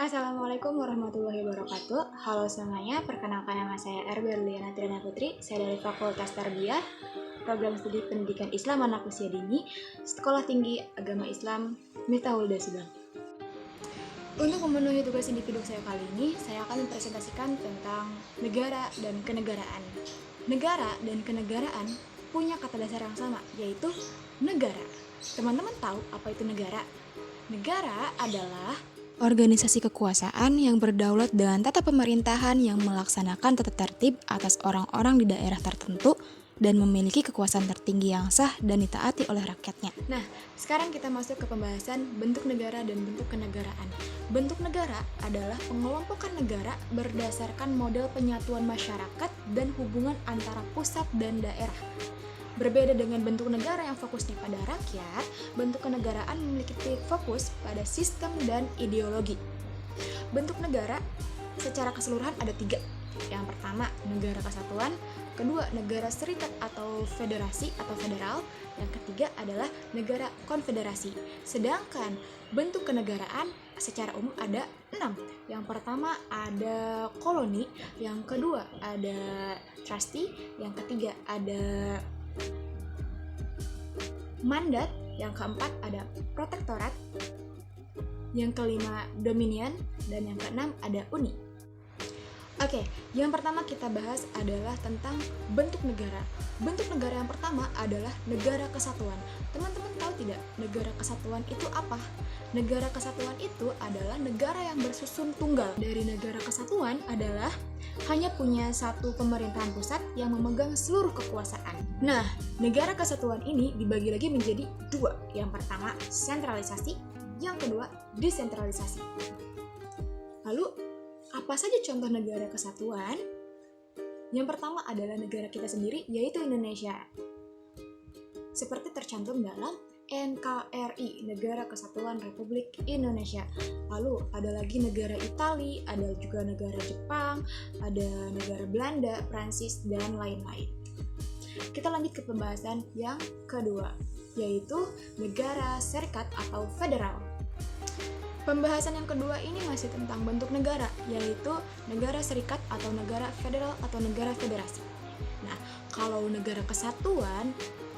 Assalamualaikum warahmatullahi wabarakatuh. Halo semuanya, perkenalkan nama saya Erbe Liana Triana Putri. Saya dari Fakultas Tarbiyah, Program Studi Pendidikan Islam Anak Usia Dini, Sekolah Tinggi Agama Islam Miftahul Huda Subang. Untuk memenuhi tugas individu saya kali ini, saya akan mempresentasikan tentang negara dan kenegaraan. Negara dan kenegaraan punya kata dasar yang sama, yaitu negara. Teman-teman tahu apa itu negara? Negara adalah organisasi kekuasaan yang berdaulat dengan tata pemerintahan yang melaksanakan tata tertib atas orang-orang di daerah tertentu dan memiliki kekuasaan tertinggi yang sah dan ditaati oleh rakyatnya. Nah, sekarang kita masuk ke pembahasan bentuk negara dan bentuk kenegaraan. Bentuk negara adalah pengelompokan negara berdasarkan model penyatuan masyarakat dan hubungan antara pusat dan daerah. Berbeda dengan bentuk negara yang fokusnya pada rakyat, bentuk kenegaraan memiliki titik fokus pada sistem dan ideologi. Bentuk negara secara keseluruhan ada 3. Yang pertama, negara kesatuan. Kedua, negara serikat atau federasi atau federal. Yang ketiga adalah negara konfederasi. Sedangkan bentuk kenegaraan secara umum ada 6. Yang pertama ada koloni, yang kedua ada trustee, yang ketiga ada mandat, yang keempat ada protektorat, yang kelima dominion, dan yang keenam ada uni. Oke, yang pertama kita bahas adalah tentang bentuk negara. Bentuk negara yang pertama adalah negara kesatuan. Teman-teman tahu tidak negara kesatuan itu apa? Negara kesatuan itu adalah negara yang bersusun tunggal. Dari negara kesatuan adalah hanya punya satu pemerintahan pusat yang memegang seluruh kekuasaan. Nah, negara kesatuan ini dibagi lagi menjadi 2. Yang pertama, sentralisasi. Yang kedua, desentralisasi. Lalu, apa saja contoh negara kesatuan? Yang pertama adalah negara kita sendiri, yaitu Indonesia. Seperti tercantum dalam NKRI, Negara Kesatuan Republik Indonesia. Lalu ada lagi negara Italia, ada juga negara Jepang, ada negara Belanda, Prancis, dan lain-lain. Kita lanjut ke pembahasan yang kedua, yaitu negara serikat atau federal. Pembahasan yang kedua ini masih tentang bentuk negara, yaitu negara serikat atau negara federal atau negara federasi. Nah, kalau negara kesatuan,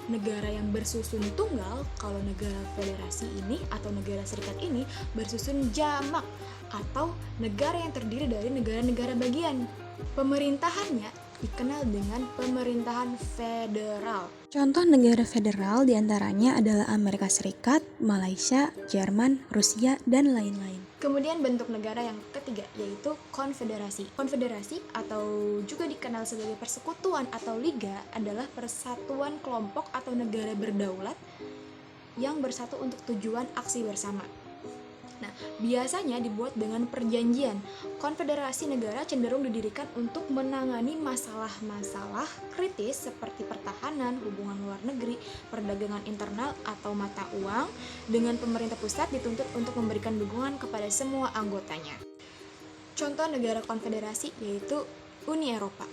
negara yang bersusun tunggal. Kalau negara federasi ini atau negara serikat ini bersusun jamak atau negara yang terdiri dari negara-negara bagian. Pemerintahannya dikenal dengan pemerintahan federal. Contoh negara federal diantaranya adalah Amerika Serikat, Malaysia, Jerman, Rusia, dan lain-lain. Kemudian bentuk negara yang ketiga yaitu konfederasi. Konfederasi atau juga dikenal sebagai persekutuan atau liga adalah persatuan kelompok atau negara berdaulat yang bersatu untuk tujuan aksi bersama. Nah, biasanya dibuat dengan perjanjian. Konfederasi negara cenderung didirikan untuk menangani masalah-masalah kritis seperti pertahanan, hubungan luar negeri, perdagangan internal, atau mata uang, dengan pemerintah pusat dituntut untuk memberikan dukungan kepada semua anggotanya. Contoh negara konfederasi yaitu Uni Eropa.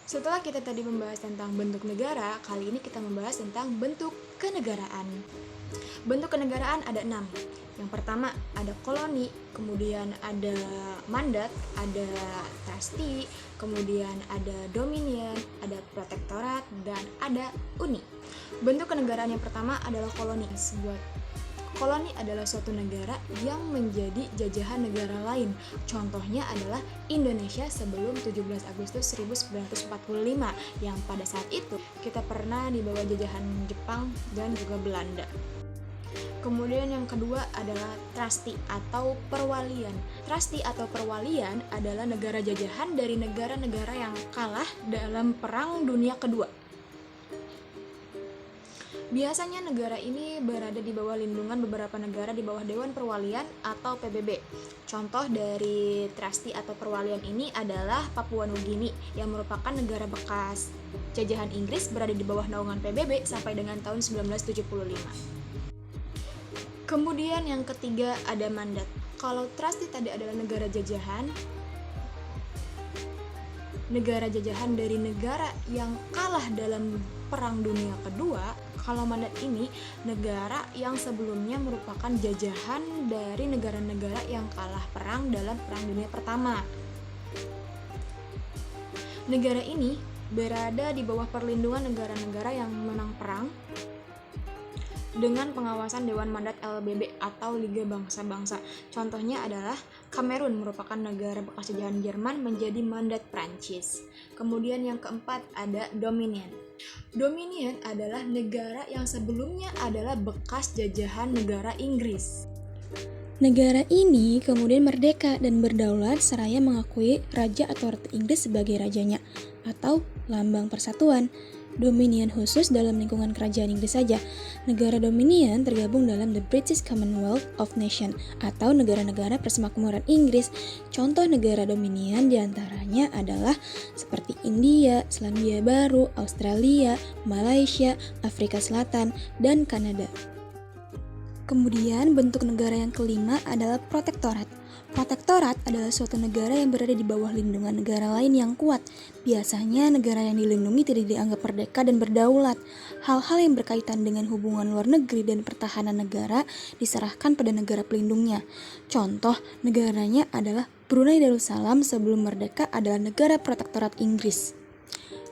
Setelah kita tadi membahas tentang bentuk negara, kali ini kita membahas tentang bentuk kenegaraan. Bentuk kenegaraan ada 6. Yang pertama ada koloni, kemudian ada mandat, ada trustee, kemudian ada dominion, ada protektorat, dan ada uni. Bentuk kenegaraan yang pertama adalah koloni. Koloni adalah suatu negara yang menjadi jajahan negara lain. Contohnya adalah Indonesia sebelum 17 Agustus 1945 yang pada saat itu kita pernah di bawah jajahan Jepang dan juga Belanda. Kemudian yang kedua adalah trustee atau perwalian. Trustee atau perwalian adalah negara jajahan dari negara-negara yang kalah dalam Perang Dunia Kedua. Biasanya negara ini berada di bawah lindungan beberapa negara di bawah Dewan Perwalian atau PBB. Contoh dari trustee atau perwalian ini adalah Papua Nugini yang merupakan negara bekas jajahan Inggris berada di bawah naungan PBB sampai dengan tahun 1975. Kemudian yang ketiga ada mandat. Kalau trustee tadi adalah negara jajahan dari negara yang kalah dalam Perang Dunia Kedua, Kalau mandat ini negara yang sebelumnya merupakan jajahan dari negara-negara yang kalah perang dalam Perang Dunia Pertama. Negara ini berada di bawah perlindungan negara-negara yang menang perang dengan pengawasan Dewan Mandat LBB atau Liga Bangsa-Bangsa. Contohnya adalah Kamerun merupakan negara bekas jajahan Jerman menjadi mandat Prancis. Kemudian yang keempat ada Dominion. Dominion adalah negara yang sebelumnya adalah bekas jajahan negara Inggris. Negara ini kemudian merdeka dan berdaulat seraya mengakui Raja atau Ratu Inggris sebagai rajanya atau lambang persatuan. Dominion khusus dalam lingkungan kerajaan Inggris saja. Negara Dominion tergabung dalam The British Commonwealth of Nations atau negara-negara persemakmuran Inggris. Contoh negara Dominion diantaranya adalah seperti India, Selandia Baru, Australia, Malaysia, Afrika Selatan, dan Kanada. Kemudian bentuk negara yang kelima adalah protektorat. Protektorat adalah suatu negara yang berada di bawah lindungan negara lain yang kuat. Biasanya negara yang dilindungi tidak dianggap merdeka dan berdaulat. Hal-hal yang berkaitan dengan hubungan luar negeri dan pertahanan negara diserahkan pada negara pelindungnya. Contoh negaranya adalah Brunei Darussalam sebelum merdeka adalah negara protektorat Inggris.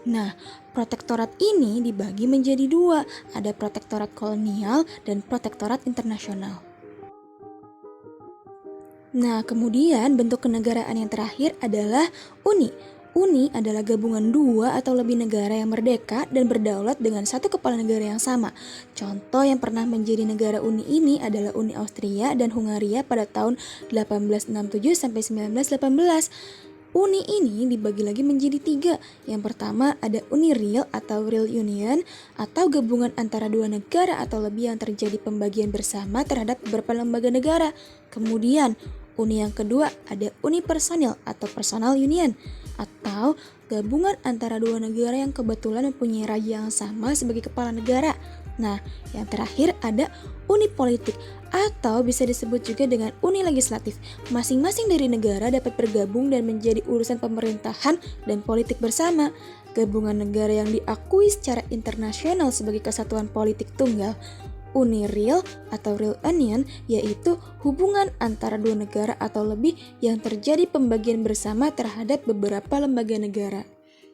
Nah, protektorat ini dibagi menjadi dua, ada protektorat kolonial dan protektorat internasional. Nah, kemudian bentuk kenegaraan yang terakhir adalah Uni. Uni adalah gabungan dua atau lebih negara yang merdeka dan berdaulat dengan satu kepala negara yang sama. Contoh yang pernah menjadi negara Uni ini adalah Uni Austria dan Hungaria pada tahun 1867 sampai 1918. Uni ini dibagi lagi menjadi tiga. Yang pertama ada Uni Real atau Real Union atau gabungan antara dua negara atau lebih yang terjadi pembagian bersama terhadap beberapa lembaga negara. Kemudian Uni yang kedua ada Uni Personal atau Personal Union atau gabungan antara dua negara yang kebetulan mempunyai raja yang sama sebagai kepala negara. Nah, yang terakhir ada Uni Politik atau bisa disebut juga dengan Uni Legislatif. Masing-masing dari negara dapat bergabung dan menjadi urusan pemerintahan dan politik bersama. Gabungan negara yang diakui secara internasional sebagai kesatuan politik tunggal. Uni Real atau Real Union yaitu hubungan antara dua negara atau lebih yang terjadi pembagian bersama terhadap beberapa lembaga negara.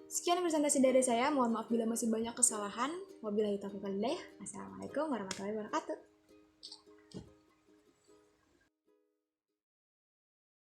Sekian presentasi dari saya, mohon maaf bila masih banyak kesalahan. Wabillahi taufiq wal hidayah. Assalamualaikum warahmatullahi wabarakatuh.